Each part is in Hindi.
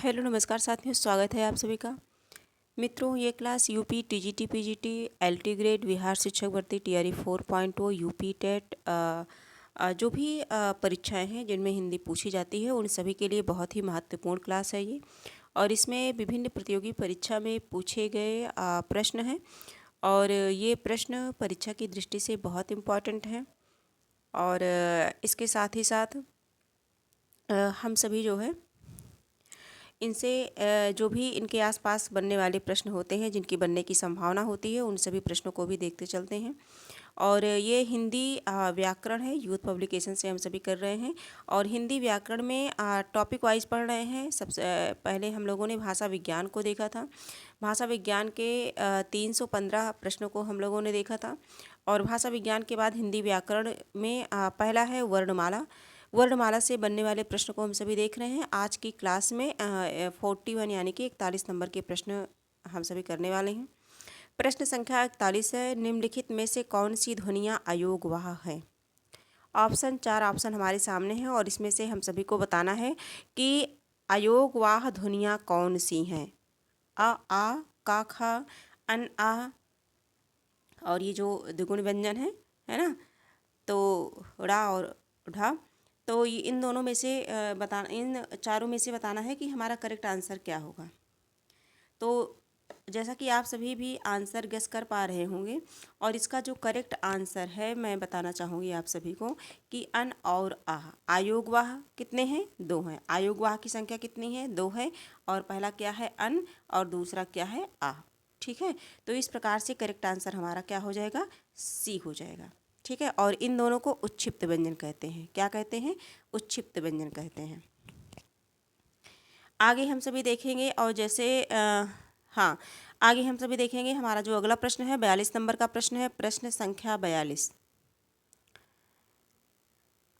हेलो नमस्कार साथियों, स्वागत है आप सभी का। मित्रों, ये class UP TGT PGT LT grade Bihar शिक्षक भर्ती टीआरई 4.0 यूपी टेट जो भी परीक्षाएं हैं जिनमें हिंदी पूछी जाती है उन सभी के लिए बहुत ही महत्वपूर्ण क्लास है ये। और इसमें विभिन्न प्रतियोगी परीक्षा में पूछे गए प्रश्न हैं और ये प्रश्न परीक्षा की दृष्टि से बहुत इम्पॉर्टेंट हैं। और इसके साथ ही साथ हम सभी जो है इनसे जो भी इनके आसपास बनने वाले प्रश्न होते हैं जिनकी बनने की संभावना होती है उन सभी प्रश्नों को भी देखते चलते हैं। और ये हिंदी व्याकरण है, यूथ पब्लिकेशन से हम सभी कर रहे हैं। और हिंदी व्याकरण में टॉपिक वाइज पढ़ रहे हैं। सबसे पहले हम लोगों ने भाषा विज्ञान को देखा था। भाषा विज्ञान के 315 प्रश्नों को हम लोगों ने देखा था। और भाषा विज्ञान के बाद हिंदी व्याकरण में पहला है वर्णमाला। वर्णमाला से बनने वाले प्रश्न को हम सभी देख रहे हैं। आज की क्लास में 41 यानी कि 41 नंबर के प्रश्न हम सभी करने वाले हैं। प्रश्न संख्या 41 है, निम्नलिखित में से कौन सी ध्वनियाँ अयोगवाह है। ऑप्शन 4 ऑप्शन हमारे सामने हैं और इसमें से हम सभी को बताना है कि अयोगवाह ध्वनियाँ कौन सी हैं। आ का खा अन आ और ये जो द्विगुण व्यंजन है ना, तो ड़ा और ढा। तो ये इन दोनों में से इन चारों में से बताना है कि हमारा करेक्ट आंसर क्या होगा। तो जैसा कि आप सभी भी आंसर गेस कर पा रहे होंगे और इसका जो करेक्ट आंसर है मैं बताना चाहूँगी आप सभी को कि अन और आह। आयोगवाह कितने हैं? 2 हैं। आयोगवाह की संख्या कितनी है? 2 है। और पहला क्या है? अन, और दूसरा क्या है? आह। ठीक है, तो इस प्रकार से करेक्ट आंसर हमारा क्या हो जाएगा? सी हो जाएगा। ठीक है, और इन दोनों को उच्छिप्त व्यंजन कहते हैं। क्या कहते हैं? उच्छिप्त व्यंजन कहते हैं। आगे हम सभी देखेंगे और जैसे हाँ, आगे हम सभी देखेंगे। हमारा जो अगला प्रश्न है 42 नंबर का प्रश्न है, प्रश्न संख्या 42।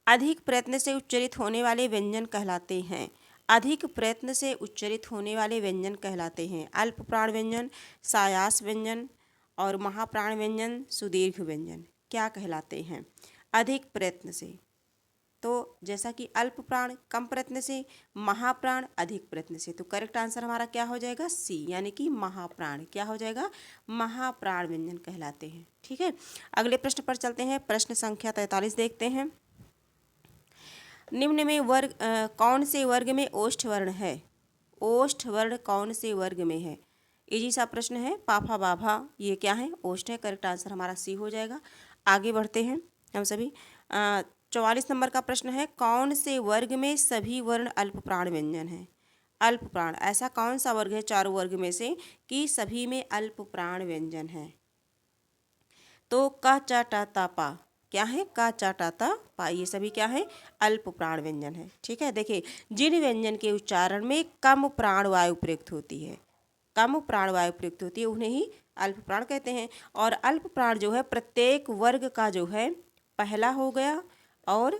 अधिक प्रयत्न से उच्चरित होने वाले व्यंजन कहलाते हैं। अधिक प्रयत्न से उच्चरित होने वाले व्यंजन कहलाते हैं अल्प प्राण व्यंजन, सायास व्यंजन और महाप्राण व्यंजन, सुदीर्घ व्यंजन। क्या कहलाते हैं? अधिक प्रयत्न से, तो जैसा कि अल्प प्राण कम प्रयत्न से, महाप्राण अधिक प्रयत्न से। तो करेक्ट आंसर हमारा क्या हो जाएगा? सी, यानी कि महाप्राण। क्या हो जाएगा? महाप्राण व्यंजन कहलाते हैं। ठीक है, अगले प्रश्न पर चलते हैं। प्रश्न संख्या 43 देखते हैं। निम्न में वर्ग कौन से वर्ग में ओष्ठ वर्ण है? ओष्ठ वर्ण कौन से वर्ग में है? इजी सा प्रश्न है। पाफा बाभा ये क्या है? ओष्ठ है। करेक्ट आंसर हमारा सी हो जाएगा। आगे बढ़ते हैं हम सभी। 44 नंबर का प्रश्न है, कौन से वर्ग में सभी वर्ण अल्प प्राण व्यंजन है? अल्प प्राण, ऐसा कौन सा वर्ग है चारों वर्ग में से कि सभी में अल्प प्राण व्यंजन है? तो क च ट त पा क्या है? क च ट त पा, ये सभी क्या है? अल्प प्राण व्यंजन है। ठीक है, देखिए जिन व्यंजन के उच्चारण में कम प्राण वायु प्रयुक्त होती है, कम प्राण वायु प्रयुक्त होती है, उन्हें ही अल्प प्राण कहते हैं। और अल्प प्राण जो है प्रत्येक वर्ग का जो है पहला हो गया और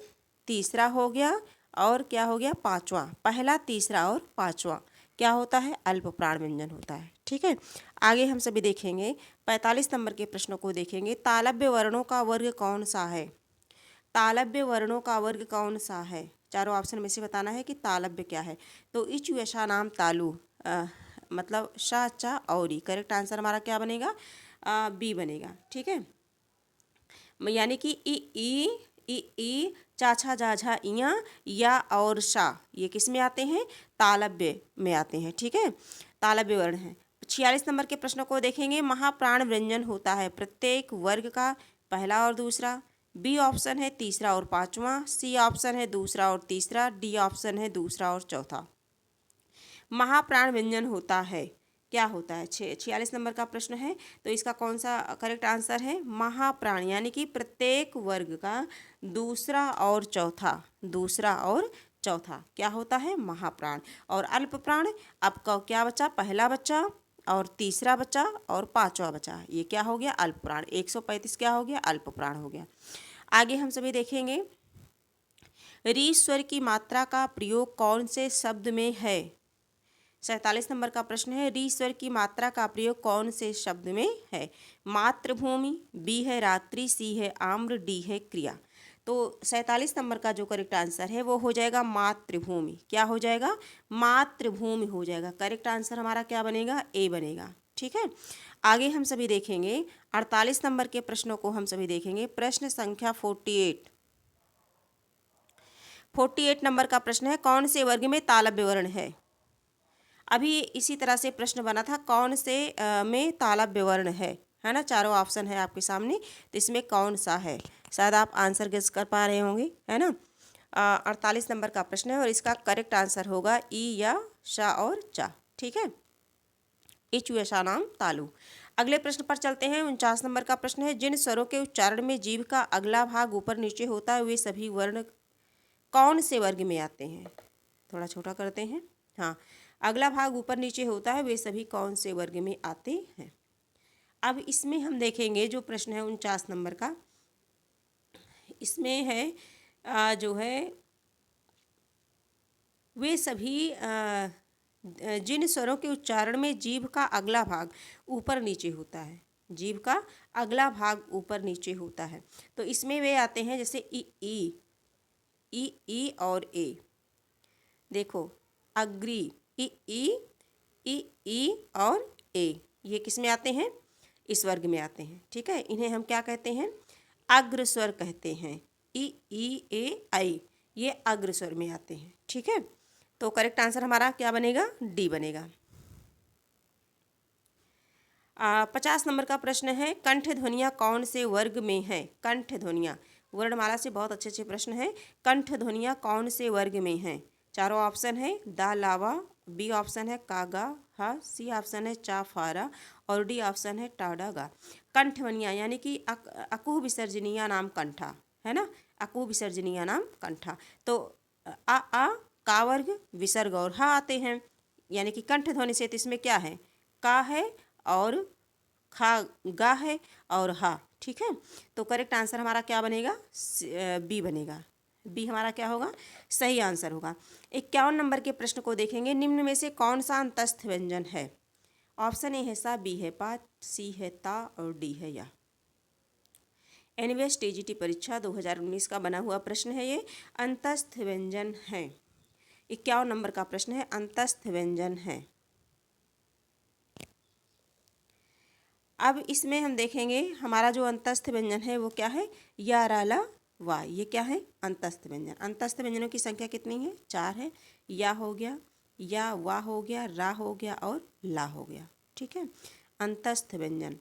तीसरा हो गया और क्या हो गया? पांचवा। पहला, तीसरा और पांचवा क्या होता है? अल्प प्राण व्यंजन होता है। ठीक है, आगे हम सभी देखेंगे 45 नंबर के प्रश्नों को देखेंगे। तालव्य वर्णों का वर्ग कौन सा है? तालव्य वर्णों का वर्ग कौन सा है? चारों ऑप्शन में से बताना है कि तालव्य क्या है। तो इच यशा नाम तालु मतलब शा चा और ई। करेक्ट आंसर हमारा क्या बनेगा? बी बनेगा। ठीक है, यानी कि ई चा छा जा झा इया या और शा, ये किस में आते हैं? तालव्य में आते हैं। ठीक है, तालव्य वर्ण है। 46 नंबर के प्रश्नों को देखेंगे। महाप्राण व्यंजन होता है प्रत्येक वर्ग का पहला और दूसरा। बी ऑप्शन है तीसरा और पांचवा। सी ऑप्शन है दूसरा और तीसरा। डी ऑप्शन है दूसरा और चौथा। महाप्राण व्यंजन होता है, क्या होता है? 46 नंबर का प्रश्न है, तो इसका कौन सा करेक्ट आंसर है? महाप्राण, यानी कि प्रत्येक वर्ग का दूसरा और चौथा, दूसरा और चौथा क्या होता है? महाप्राण। और अल्प प्राण, आपका क्या बचा? पहला बच्चा और तीसरा बच्चा और पांचवा बचा, ये क्या हो गया? अल्प प्राण। 135 क्या हो गया? अल्प प्राण हो गया। आगे हम सभी देखेंगे, री स्वर की मात्रा का प्रयोग कौन से शब्द में है? 47 नंबर का प्रश्न है, री स्वर की मात्रा का प्रयोग कौन से शब्द में है? मातृभूमि, बी है रात्रि, सी है आम्र, डी है क्रिया। तो 47 नंबर का जो करेक्ट आंसर है वो हो जाएगा मातृभूमि। क्या हो जाएगा? मातृभूमि हो जाएगा। करेक्ट आंसर हमारा क्या बनेगा? ए बनेगा। ठीक है, आगे हम सभी देखेंगे 48 नंबर के प्रश्नों को हम सभी देखेंगे। प्रश्न संख्या 48 नंबर का प्रश्न है, कौन से वर्ग में तालव्य वर्ण है? अभी इसी तरह से प्रश्न बना था, कौन से में तालव्य वर्ण है ना। चारों ऑप्शन है आपके सामने, तो इसमें कौन सा है? शायद आप आंसर गेस कर पा रहे होंगे, है ना। 48 नंबर का प्रश्न है और इसका करेक्ट आंसर होगा ई या शा और चा। ठीक है, इचु यशा नाम तालु। अगले प्रश्न पर चलते हैं। 49 नंबर का प्रश्न है, जिन स्वरों के उच्चारण में जीभ का अगला भाग ऊपर नीचे होता है वे सभी वर्ण कौन से वर्ग में आते हैं? थोड़ा छोटा करते हैं। हाँ, अगला भाग ऊपर नीचे होता है वे सभी कौन से वर्ग में आते हैं? अब इसमें हम देखेंगे जो प्रश्न है 49 नंबर का, इसमें है जो है वे सभी जिन स्वरों के उच्चारण में जीभ का अगला भाग ऊपर नीचे होता है, जीभ का अगला भाग ऊपर नीचे होता है, तो इसमें वे आते हैं जैसे ई और ए। देखो, अग्री, ई और ए, ये किस में आते हैं? इस वर्ग में आते हैं। ठीक है, इन्हें हम क्या कहते हैं? अग्र स्वर कहते हैं। ई ए आई, ये अग्र स्वर में आते हैं। ठीक है, तो करेक्ट आंसर हमारा क्या बनेगा? डी बनेगा। 50 नंबर का प्रश्न है, कंठ ध्वनियाँ कौन से वर्ग में है? कंठ ध्वनियाँ, वर्णमाला से बहुत अच्छे अच्छे प्रश्न हैं। कंठ ध्वनियाँ कौन से वर्ग में हैं? चारों ऑप्शन है दा लावा, बी ऑप्शन है कागा हा, सी ऑप्शन है चा फारा और डी ऑप्शन है टाडा गा। कंठ ध्वनियाँ यानी कि अकुह विसर्जनीय नाम कंठा, है ना। अकुह विसर्जनीय नाम कंठा, तो आ का वर्ग विसर्ग और हा आते हैं, यानी कि कंठ ध्वनि से तो इसमें क्या है? का है और खा गा है और हा। ठीक है, तो करेक्ट आंसर हमारा क्या बनेगा? बी बनेगा। बी हमारा क्या होगा? सही आंसर होगा। 51 नंबर के प्रश्न को देखेंगे, निम्न में से कौन सा अंतस्थ व्यंजन है? ऑप्शन ए है सा, बी है पा, सी है ता और डी है या। एनवीएस टीजीटी परीक्षा 2019 का बना हुआ प्रश्न है ये, अंतस्थ व्यंजन है। 51 नंबर का प्रश्न है, अंतस्थ व्यंजन है। अब इसमें हम देखेंगे हमारा जो अंतस्थ व्यंजन है वो क्या है? या राला वा, ये क्या है? अंतस्थ व्यंजन। अंतस्थ व्यंजनों की संख्या कितनी है? 4 है। या हो गया, या वा हो गया, रा हो गया और ला हो गया। ठीक है, अंतस्थ व्यंजन,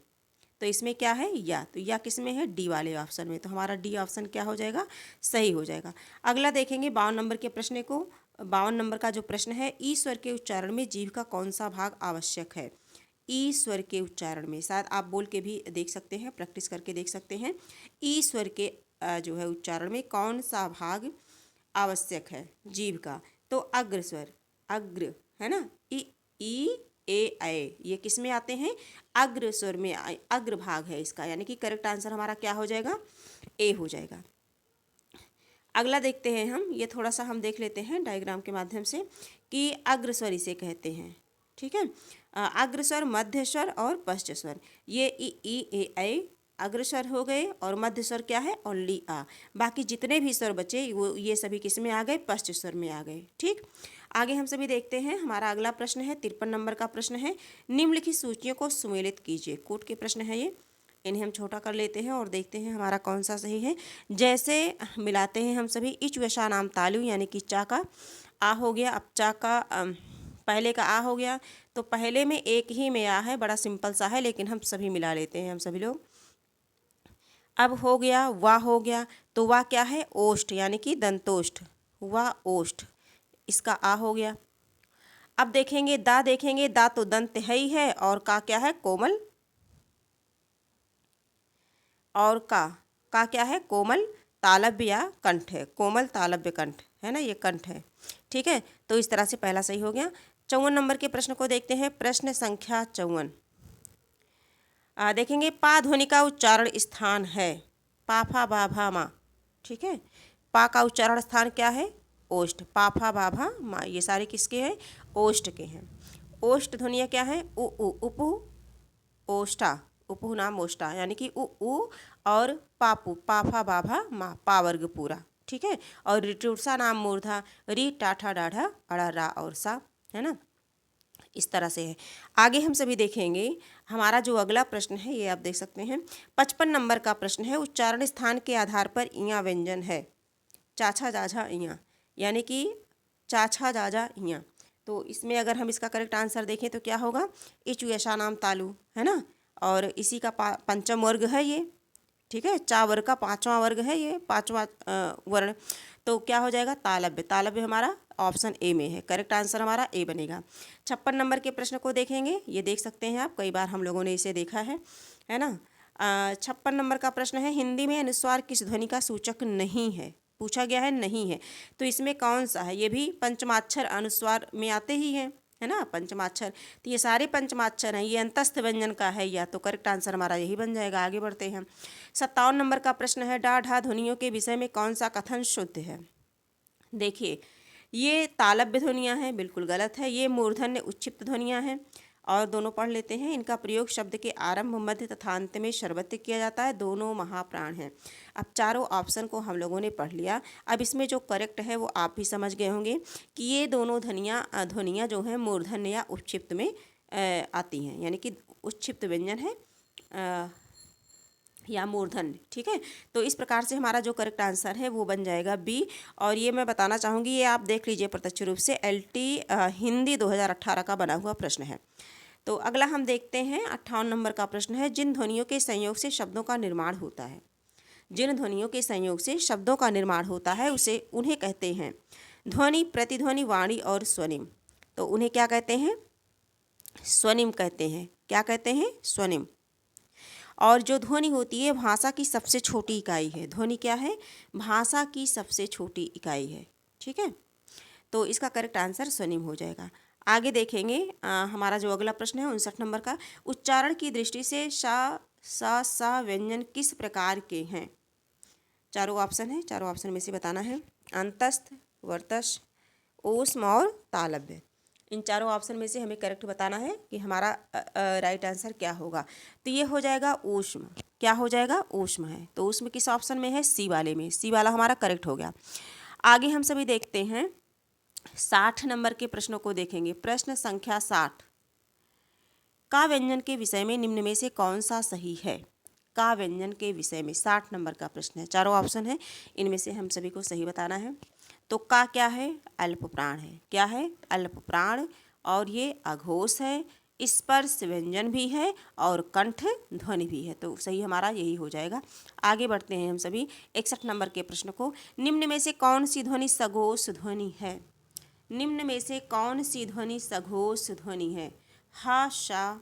तो इसमें क्या है? या, तो या किस में है? डी वाले ऑप्शन में, तो हमारा डी ऑप्शन क्या हो जाएगा? सही हो जाएगा। अगला देखेंगे 52 नंबर के प्रश्न को। 52 नंबर का जो प्रश्न है, ई स्वर के उच्चारण में जीभ का कौन सा भाग आवश्यक है? ई स्वर के उच्चारण में, शायद आप बोल के भी देख सकते हैं, प्रैक्टिस करके देख सकते हैं। ई स्वर के जो है उच्चारण में कौन सा भाग आवश्यक है जीभ का? तो अग्र स्वर, अग्र, है ना। ई ए आए, ये किस में आते हैं? अग्र स्वर में, अग्र भाग है इसका, यानी कि करेक्ट आंसर हमारा क्या हो जाएगा? ए हो जाएगा। अगला देखते हैं हम, ये थोड़ा सा हम देख लेते हैं डायग्राम के माध्यम से कि अग्र स्वर इसे कहते हैं। ठीक है, अग्र स्वर, मध्य स्वर और पश्च स्वर, ये ई ए आई अग्र स्वर हो गए और मध्य स्वर क्या है? ओनली आ। बाकी जितने भी स्वर बचे वो ये सभी किस में आ गए? पश्च स्वर में आ गए। ठीक, आगे हम सभी देखते हैं। हमारा अगला प्रश्न है 53 नंबर का प्रश्न है, निम्नलिखित सूचियों को सुमेलित कीजिए। कूट के प्रश्न है ये, इन्हें हम छोटा कर लेते हैं और देखते हैं हमारा कौन सा सही है। जैसे मिलाते हैं हम सभी, इच वशा नाम तालु, यानी कि चा का आ हो गया। अब चा का पहले का आ हो गया, तो पहले में एक ही में आ है, बड़ा सिंपल सा है, लेकिन हम सभी मिला लेते हैं हम सभी लोग। अब हो गया, वाह हो गया, तो वाह क्या है? ओष्ठ, यानी कि दंतोष्ठ, वाह ओष्ठ, इसका आ हो गया। अब देखेंगे दा, देखेंगे दा तो दंत है ही है, और का क्या है? कोमल, और का क्या है? कोमल तालव्य या कंठ है, कोमल तालव्य कंठ है ना, ये कंठ है। ठीक है, तो इस तरह से पहला सही हो गया। 54 नंबर के प्रश्न को देखते हैं। प्रश्न संख्या 54 देखेंगे, पा ध्वनि का उच्चारण स्थान है पाफा बाभा मा। ठीक है, पा का उच्चारण स्थान क्या है? ओष्ठ, पाफा बाभा मा, ये सारे किसके हैं? ओष्ठ के हैं। ओष्ठ ध्वनियाँ क्या है? उ उपु, ओष्ठा, उपुह नाम ओष्ठा, यानी कि उ और पापू, पाफा बाभा मा, पा वर्ग पूरा, ठीक है। और ऋटुषा नाम मूर्धा, री टाठा डाढ़ा अड़ा रा और सा, है ना। इस तरह से है। आगे हम सभी देखेंगे हमारा जो अगला प्रश्न है, ये आप देख सकते हैं 55 नंबर का प्रश्न है। उच्चारण स्थान के आधार पर इया व्यंजन है, चाछा जाझा इया, यानी कि चाछा जाजा इया। तो इसमें अगर हम इसका करेक्ट आंसर देखें तो क्या होगा, इचु यशा नाम तालु, है ना। और इसी का पंचम वर्ग है ये, ठीक है। चा वर्ग का पांचवा वर्ग है ये, पांचवा वर्ण। तो क्या हो जाएगा, तालव्य। तालव्य हमारा ऑप्शन ए में है, करेक्ट आंसर हमारा ए बनेगा। 56 नंबर के प्रश्न को देखेंगे, ये देख सकते हैं आप, कई बार हम लोगों ने इसे देखा है ना। 56 नंबर का प्रश्न है, हिंदी में अनुस्वार किस ध्वनि का सूचक नहीं है, पूछा गया है नहीं है। तो इसमें कौन सा है, ये भी पंचमाक्षर अनुस्वार में आते ही हैं, है ना, पंचमाक्षर। तो ये सारे पंचमाक्षर हैं, ये अंतस्थ व्यंजन का है या, तो करेक्ट आंसर हमारा यही बन जाएगा। आगे बढ़ते हैं। 57 नंबर का प्रश्न है, डा ढा ध्वनियों के विषय में कौन सा कथन शुद्ध है। देखिए, ये तालव्य ध्वनियाँ हैं, बिल्कुल गलत है। ये मूर्धन्य उच्छिप्त ध्वनियाँ हैं, और दोनों पढ़ लेते हैं। इनका प्रयोग शब्द के आरंभ, मध्य तथा अंत में सर्वत्र किया जाता है, दोनों महाप्राण हैं। अब चारों ऑप्शन को हम लोगों ने पढ़ लिया। अब इसमें जो करेक्ट है वो आप भी समझ गए होंगे कि ये दोनों ध्वनियाँ जो हैं मूर्धन्य या उच्छिप्त में आती हैं, यानी कि उच्छिप्त व्यंजन है या मूर्धन्य, ठीक है। तो इस प्रकार से हमारा जो करेक्ट आंसर है वो बन जाएगा बी। और ये मैं बताना चाहूँगी, ये आप देख लीजिए प्रत्यक्ष रूप से LT हिंदी 2018 का बना हुआ प्रश्न है। तो अगला हम देखते हैं 58 नंबर का प्रश्न है, जिन ध्वनियों के संयोग से शब्दों का निर्माण होता है, जिन ध्वनियों के संयोग से शब्दों का निर्माण होता है उन्हें कहते हैं ध्वनि, प्रतिध्वनि, वाणी और स्वनिम। तो उन्हें क्या कहते हैं, स्वनिम कहते हैं। क्या कहते हैं, स्वनिम। और जो ध्वनि होती है भाषा की सबसे छोटी इकाई है। ध्वनि क्या है, भाषा की सबसे छोटी इकाई है, ठीक है। तो इसका करेक्ट आंसर स्वनिम हो जाएगा। आगे देखेंगे हमारा जो अगला प्रश्न है 59 नंबर का, उच्चारण की दृष्टि से शा सा सा व्यंजन किस प्रकार के हैं। चारों ऑप्शन है, चारों ऑप्शन में से बताना है, अंतस्थ, वर्तस्थ, ऊष्म और तालव्य। इन चारों ऑप्शन में से हमें करेक्ट बताना है कि हमारा राइट आंसर क्या होगा। तो ये हो जाएगा ऊष्म। क्या हो जाएगा, ऊष्म है। तो ऊष्म किस ऑप्शन में है, सी वाले में। सी वाला हमारा करेक्ट हो गया। आगे हम सभी देखते हैं 60 नंबर के प्रश्नों को देखेंगे। प्रश्न संख्या 60, का व्यंजन के विषय में निम्न में से कौन सा सही है। का व्यंजन के विषय में 60 नंबर का प्रश्न है, चारों ऑप्शन है, इनमें से हम सभी को सही बताना है। तो का क्या है, अल्प प्राण है। क्या है, अल्प प्राण, और ये अघोष है, स्पर्श व्यंजन भी है और कंठ ध्वनि भी है। तो सही हमारा यही हो जाएगा। आगे बढ़ते हैं हम सभी 61 नंबर के प्रश्न को, निम्न में से कौन सी ध्वनि सघोष ध्वनि है। निम्न में से कौन सी ध्वनि सघोष ध्वनि है। हा, शा,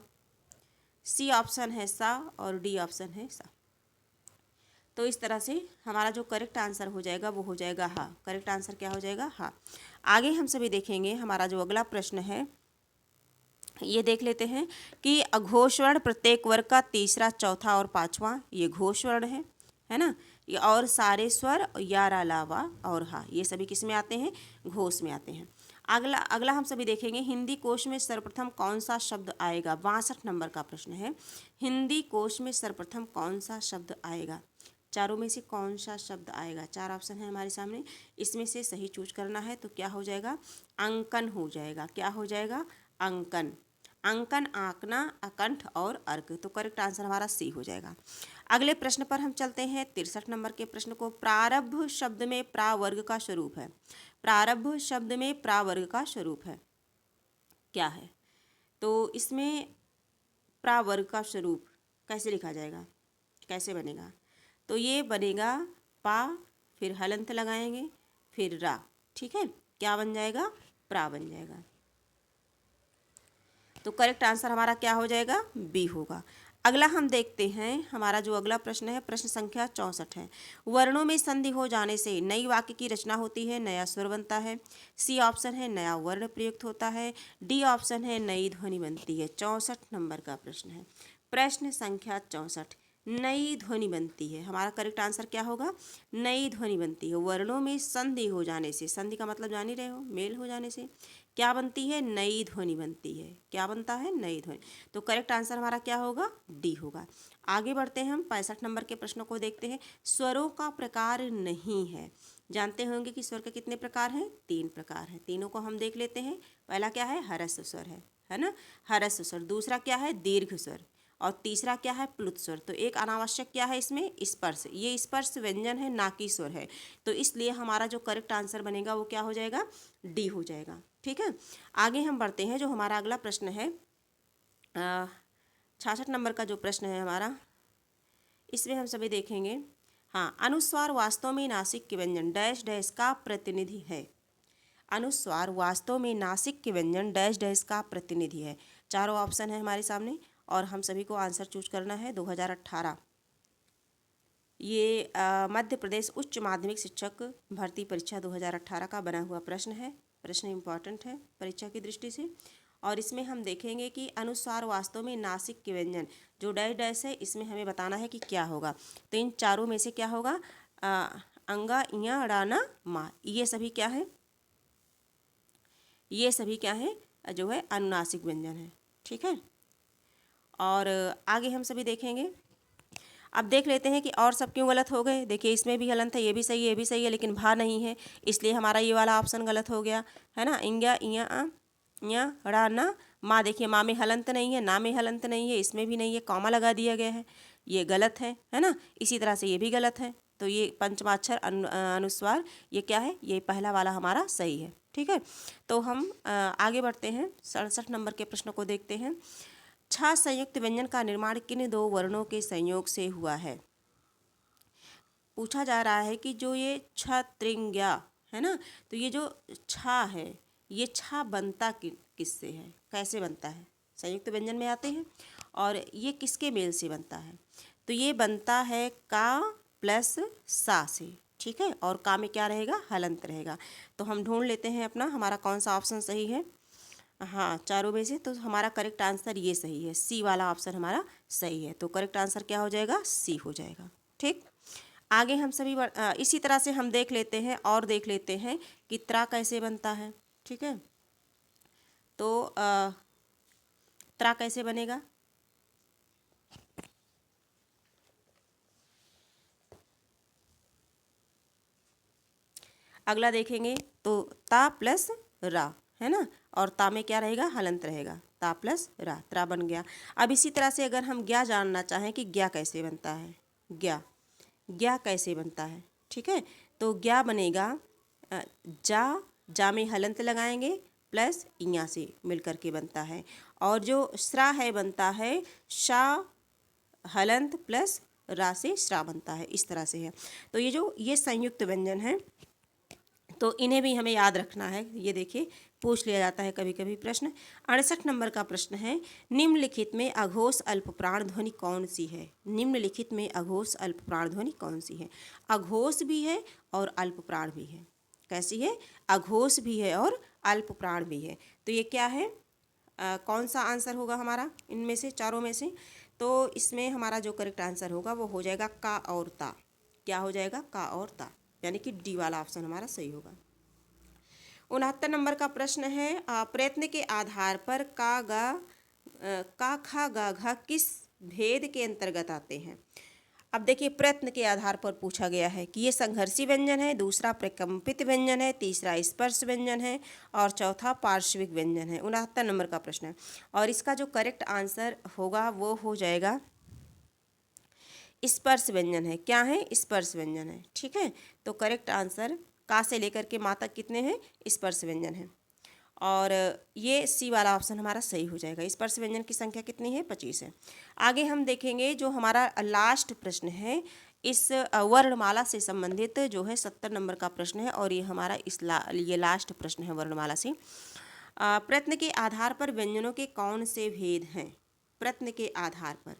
सी ऑप्शन है सा और डी ऑप्शन है सा। तो इस तरह से हमारा जो करेक्ट आंसर हो जाएगा वो हो जाएगा हा। करेक्ट आंसर क्या हो जाएगा, हा। आगे हम सभी देखेंगे हमारा जो अगला प्रश्न है, ये देख लेते हैं कि अघोष वर्ण प्रत्येक वर्ग का तीसरा, चौथा और पांचवा ये घोष वर्ण है ना। ये और सारे स्वर या, रा, ला, वा और हा, ये सभी किस में आते हैं, घोष में आते हैं। अगला हम सभी देखेंगे हिंदी कोश में सर्वप्रथम कौन सा शब्द आएगा। 62 नंबर का प्रश्न है, हिंदी कोश में सर्वप्रथम कौन सा शब्द आएगा। चारों में से कौन सा शब्द आएगा। चार ऑप्शन है हमारे सामने, इसमें से सही चूज करना है। तो क्या हो जाएगा, अंकन हो जाएगा। क्या हो जाएगा, अंकन। अंकन, आंकना, अकंठ और अर्क। तो करेक्ट आंसर हमारा सी हो जाएगा। अगले प्रश्न पर हम चलते हैं 63 नंबर के प्रश्न को, प्रारब्ध शब्द में प्रा वर्ग का स्वरूप है। प्रारब्ध शब्द में प्रा वर्ग का स्वरूप है, क्या है। तो इसमें प्रा वर्ग का स्वरूप कैसे लिखा जाएगा, कैसे बनेगा। तो ये बनेगा पा, फिर हलंत लगाएंगे, फिर रा, ठीक है। क्या बन जाएगा, प्रा बन जाएगा। तो करेक्ट आंसर हमारा क्या हो जाएगा, बी होगा। अगला हम देखते हैं हमारा जो अगला प्रश्न है, प्रश्न संख्या 64 है। वर्णों में संधि हो जाने से नई वाक्य की रचना होती है, नया स्वर बनता है। सी ऑप्शन है नया वर्ण प्रयुक्त होता है। डी ऑप्शन है नई ध्वनि बनती है। 64 नंबर का प्रश्न है, प्रश्न संख्या 64, नई ध्वनि बनती है। हमारा करेक्ट आंसर क्या होगा, नई ध्वनि बनती है। वर्णों में संधि हो जाने से, संधि का मतलब जान ही रहे हो, मेल हो जाने से क्या बनती है, नई ध्वनि बनती है। क्या बनता है, नई ध्वनि। तो करेक्ट आंसर हमारा क्या होगा, डी होगा। आगे बढ़ते हैं हम 65 नंबर के प्रश्नों को देखते हैं। स्वरों का प्रकार नहीं है। जानते होंगे कि स्वर के कितने प्रकार हैं, 3 प्रकार हैं। तीनों को हम देख लेते हैं। पहला क्या है, ह्रस्व स्वर है ना, ह्रस्व स्वर। दूसरा क्या है, दीर्घ स्वर। और तीसरा क्या है, प्लुत स्वर। तो एक अनावश्यक क्या है इसमें, स्पर्श। ये स्पर्श व्यंजन है, ना कि स्वर है। तो इसलिए हमारा जो करेक्ट आंसर बनेगा वो क्या हो जाएगा, डी हो जाएगा। ठीक है, आगे हम बढ़ते हैं। जो हमारा अगला प्रश्न है 66 नंबर का जो प्रश्न है हमारा, इसमें हम सभी देखेंगे। हाँ, अनुस्वार वास्तव में नासिक के व्यंजन डैश डैश का प्रतिनिधि है। अनुस्वार वास्तव में नासिक के व्यंजन डैश डैश का प्रतिनिधि है। चारों ऑप्शन है हमारे सामने और हम सभी को आंसर चूज करना है। 2018 ये मध्य प्रदेश उच्च माध्यमिक शिक्षक भर्ती परीक्षा 2018 का बना हुआ प्रश्न है। प्रश्न इम्पॉर्टेंट है परीक्षा की दृष्टि से। और इसमें हम देखेंगे कि अनुस्वार वास्तव में नासिक के व्यंजन जो डैश डैश है, इसमें हमें बताना है कि क्या होगा। तो इन चारों में से क्या होगा, अंगा, इया, अड़ाना, मा, ये सभी क्या है, ये सभी क्या है, जो है अनुनासिक व्यंजन है। ठीक है, और आगे हम सभी देखेंगे। अब देख लेते हैं कि और सब क्यों गलत हो गए। देखिए इसमें भी हलंत है, ये भी सही है, ये भी सही है, लेकिन भा नहीं है, इसलिए हमारा ये वाला ऑप्शन गलत हो गया, है ना। इंग्या, इया, या, रा, ना, माँ। देखिए माँ में हलंत नहीं है, ना में हलंत नहीं है, इसमें भी नहीं है, कॉमा लगा दिया गया ये गलत है ना। इसी तरह से ये भी गलत है। तो ये पंचमाक्षर अनुस्वार ये क्या है, ये पहला वाला हमारा सही है। ठीक है, तो हम आगे बढ़ते हैं। 67 नंबर के प्रश्न को देखते हैं। छ संयुक्त व्यंजन का निर्माण किन दो वर्णों के संयोग से हुआ है। पूछा जा रहा है कि जो ये छ त्रिंज्ञा है ना, तो ये जो छा है, ये छा बनता किससे है, कैसे बनता है, संयुक्त व्यंजन में आते हैं। और ये किसके मेल से बनता है, तो ये बनता है का प्लस सा से। ठीक है, और का में क्या रहेगा, हलंत रहेगा। तो हम ढूंढ लेते हैं अपना हमारा कौन सा ऑप्शन सही है। हाँ, चारों में से तो हमारा करेक्ट आंसर ये सही है, सी वाला ऑप्शन हमारा सही है। तो करेक्ट आंसर क्या हो जाएगा, सी हो जाएगा। ठीक, आगे हम सभी इसी तरह से हम देख लेते हैं और देख लेते हैं कि त्रा कैसे बनता है। ठीक है, तो त्रा कैसे बनेगा, अगला देखेंगे। तो ता प्लस रा है ना, और ता में क्या रहेगा, हलंत रहेगा, ता प्लस रा, त्रा बन गया। अब इसी तरह से अगर हम ज्ञा जानना चाहें कि ज्ञा कैसे बनता है, ज्ञा, ज्ञा कैसे बनता है। ठीक है, तो ज्ञा बनेगा जा में हलंत लगाएंगे प्लस इया से मिल करके बनता है। और जो श्रा है बनता है शा हलंत प्लस रा से श्रा बनता है, इस तरह से है। तो ये जो ये संयुक्त व्यंजन है, तो इन्हें भी हमें याद रखना है। ये देखिए पूछ लिया जाता है कभी कभी प्रश्न। 68 नंबर का प्रश्न है, निम्नलिखित में अघोष अल्पप्राण ध्वनि कौन सी है। निम्नलिखित में अघोष अल्पप्राण ध्वनि कौन सी है। अघोष भी है और अल्पप्राण भी है। कैसी है, अघोष भी है और अल्पप्राण भी है। तो ये क्या है, कौन सा आंसर होगा हमारा इनमें से, चारों में से। तो इसमें हमारा जो करेक्ट आंसर होगा वो हो जाएगा का और ता। क्या हो जाएगा, का और ता, यानी कि डी वाला ऑप्शन हमारा सही होगा। 69 नंबर का प्रश्न है, प्रयत्न के आधार पर का खा गा घा किस भेद के अंतर्गत आते हैं। अब देखिए प्रयत्न के आधार पर पूछा गया है कि ये संघर्षी व्यंजन है, दूसरा प्रकंपित व्यंजन है, तीसरा स्पर्श व्यंजन है और चौथा पार्श्विक व्यंजन है। 69 नंबर का प्रश्न है और इसका जो करेक्ट आंसर होगा वो हो जाएगा स्पर्श व्यंजन है। क्या है, स्पर्श व्यंजन है। ठीक है, तो करेक्ट आंसर का से लेकर के माँ तक कितने हैं, स्पर्श व्यंजन है। और ये सी वाला ऑप्शन हमारा सही हो जाएगा। स्पर्श व्यंजन की संख्या कितनी है, 25 है। आगे हम देखेंगे जो हमारा लास्ट प्रश्न है, इस वर्णमाला से संबंधित जो है 70 नंबर का प्रश्न है और ये हमारा ये लास्ट प्रश्न है वर्णमाला से। प्रश्न के आधार पर व्यंजनों के कौन से भेद हैं। प्रश्न के आधार पर,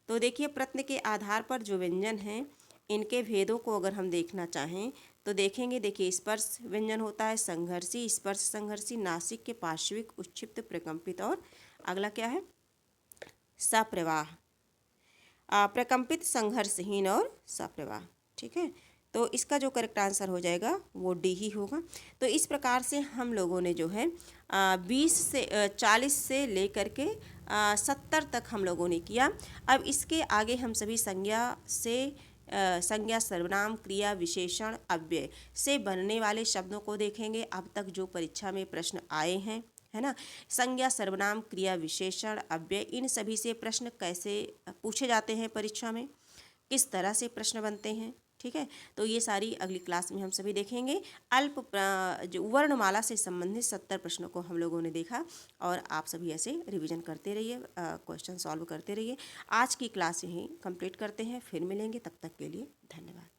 तो देखिए प्रश्न के आधार पर जो व्यंजन हैं इनके भेदों को अगर हम देखना चाहें तो देखेंगे। देखिए स्पर्श व्यंजन होता है संघर्षी, स्पर्श संघर्षी, नासिक के, पार्श्विक, उच्छिप्त, प्रकंपित और अगला क्या है, सप्रवाह। प्रकंपित, संघर्षहीन और सप्रवाह। ठीक है, तो इसका जो करेक्ट आंसर हो जाएगा वो डी ही होगा। तो इस प्रकार से हम लोगों ने जो है 40 से लेकर के 70 तक हम लोगों ने किया। अब इसके आगे हम सभी संज्ञा से संज्ञा, सर्वनाम, क्रिया, विशेषण, अव्यय से बनने वाले शब्दों को देखेंगे। अब तक जो परीक्षा में प्रश्न आए हैं, है ना, संज्ञा, सर्वनाम, क्रिया, विशेषण, अव्यय, इन सभी से प्रश्न कैसे पूछे जाते हैं परीक्षा में, किस तरह से प्रश्न बनते हैं। ठीक है, तो ये सारी अगली क्लास में हम सभी देखेंगे। जो वर्णमाला से संबंधित 70 प्रश्नों को हम लोगों ने देखा और आप सभी ऐसे रिवीजन करते रहिए, क्वेश्चन सॉल्व करते रहिए। आज की क्लास यहीं कंप्लीट करते हैं, फिर मिलेंगे, तब तक के लिए धन्यवाद।